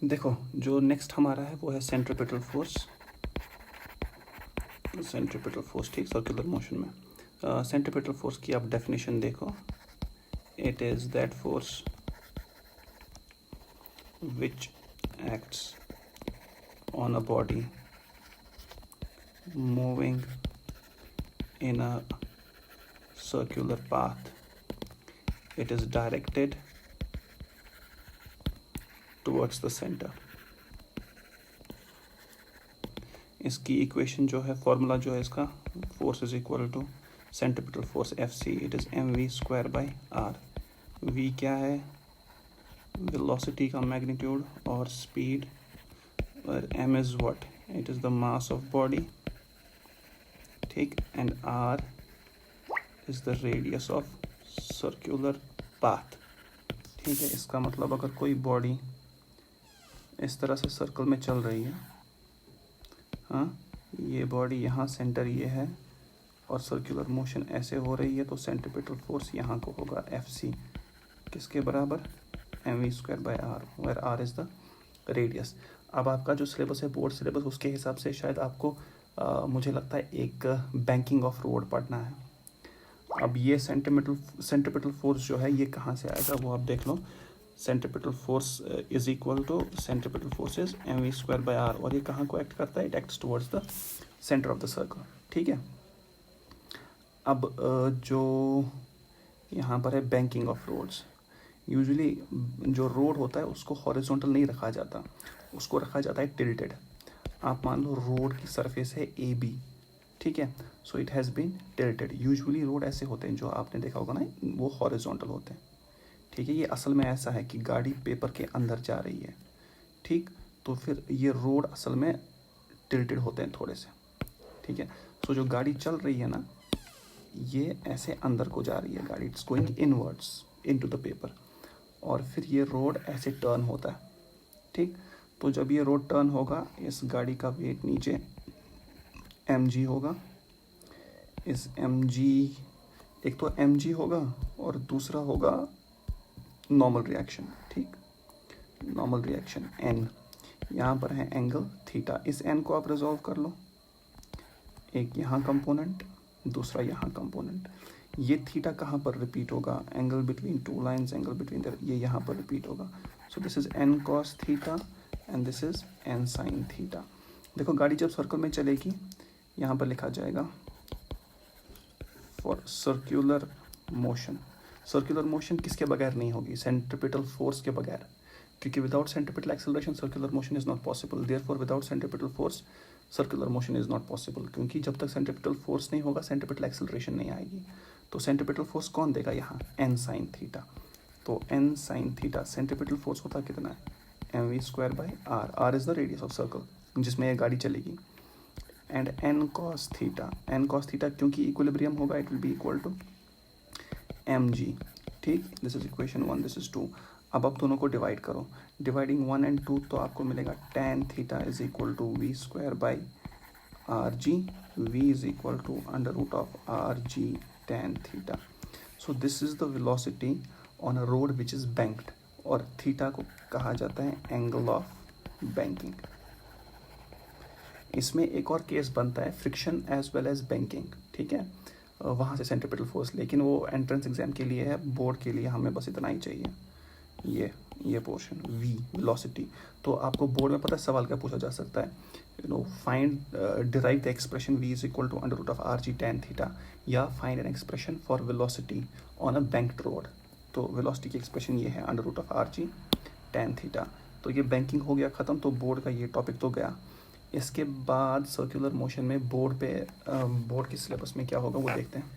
देखो जो नेक्स्ट हमारा है वो है सेंट्रीपिटल फोर्स। सेंट्रीपिटल फोर्स, ठीक, सर्कुलर मोशन में सेंट्रीपिटल फोर्स की आप डेफिनेशन देखो। It is that force which acts on a body moving in a circular path. It is directed towards the center. इसकी इक्वेशन जो है, फॉर्मूला जो है इसका, force is equal to centripetal force FC, it is mv square by r। v क्या है, velocity का magnitude, और स्पीड, और m is what, it is the mass of body, ठीक, and r is the radius of circular path. ठीक है, इसका मतलब अगर कोई बॉडी इस तरह से सर्कल में चल रही है, हाँ, ये बॉडी यहाँ सेंटर ये है और सर्कुलर मोशन ऐसे हो रही है, तो सेंट्रीपिटल फोर्स यहाँ को होगा FC किसके बराबर, mv square by r, where r is the radius. अब आपका जो सिलेबस है बोर्ड सिलेबस, उसके हिसाब से शायद आपको मुझे लगता है एक बैंकिंग ऑफ रोड पढ़ना है। अब ये सेंट्रीपिटल फोर्स जो है ये कहाँ से आएगा वो आप देख लो। Centripetal force is equal to centripetal force is mv square by r, और ये कहाँ को एक्ट करता है, it acts towards the centre of the circle. ठीक है, अब जो यहाँ पर है बैंकिंग ऑफ रोड्स, यूजुअली जो रोड होता है उसको हॉरिजॉन्टल नहीं रखा जाता, उसको रखा जाता है टिल्टेड। आप मान लो रोड की सरफेस है AB, ठीक है, so it has been tilted. Usually road ऐसे होते हैं जो आपने देखा होगा ना, वो हॉरिजॉन्टल होते हैं। ठीक है, ये असल में ऐसा है कि गाड़ी पेपर के अंदर जा रही है, ठीक, तो फिर ये रोड असल में टिल्टेड होते हैं थोड़े से। ठीक है, सो जो गाड़ी चल रही है ना, ये ऐसे अंदर को जा रही है गाड़ी, it's going inwards into the paper, और फिर ये रोड ऐसे टर्न होता है। ठीक, तो जब ये रोड टर्न होगा, इस गाड़ी का वेट नीचे mg होगा। इस mg, एक तो mg होगा और दूसरा होगा नॉर्मल रिएक्शन। ठीक, नॉर्मल रिएक्शन n, यहाँ पर है एंगल थीटा, इस n को आप रिजॉल्व कर लो, एक यहाँ कंपोनेंट, दूसरा यहाँ कंपोनेंट। ये थीटा कहाँ पर रिपीट होगा, angle between two lines, angle between the, ये यहाँ पर रिपीट होगा। सो this is n cos theta and this is n sin theta. देखो गाड़ी जब सर्कल में चलेगी, यहाँ पर लिखा जाएगा for circular motion. Circular motion किसके बगैर नहीं होगी, सेंट्रीपिटल फोर्स के बगैर, क्योंकि without centripetal acceleration circular motion is not possible. Therefore without centripetal force circular motion is not possible, क्योंकि जब तक सेंट्रीपिटल फोर्स नहीं होगा सेंट्रीपिटल एक्सेलरेशन नहीं आएगी। तो सेंट्रीपिटल फोर्स कौन देगा यहाँ, n sin थीटा। तो n sin theta centripetal force होता कितना है, mv square by r, r is the radius of circle जिसमें ये गाड़ी चलेगी, and n cos theta, n cos theta क्योंकि इक्विलिब्रियम होगा, it will be equal to mg। ठीक, this is equation 1, this is 2। अब आप दोनों को डिवाइड करो, डिवाइडिंग 1 and 2, तो आपको मिलेगा tan theta is equal to v square by rg, v is equal to under root of rg tan theta. So this is the velocity on a road which is banked, और theta को कहा जाता है angle of banking. इसमें एक और case बनता है, friction as well as banking. ठीक है, वहाँ से सेंट्रीपिटल फोर्स, लेकिन वो एंट्रेंस एग्जाम के लिए है, बोर्ड के लिए हमें बस इतना ही चाहिए, ये पोर्शन v वेलोसिटी। तो आपको बोर्ड में पता है सवाल क्या पूछा जा सकता है, find derive the expression v is equal to under root of rg tan theta, या find an expression for velocity on a banked road. तो वेलोसिटी की एक्सप्रेशन ये है under root of rg tan theta. तो ये banking हो गया ख़त्म, तो बोर्ड का ये टॉपिक तो गया। इसके बाद सर्कुलर मोशन में बोर्ड के सिलेबस में क्या होगा वो देखते हैं।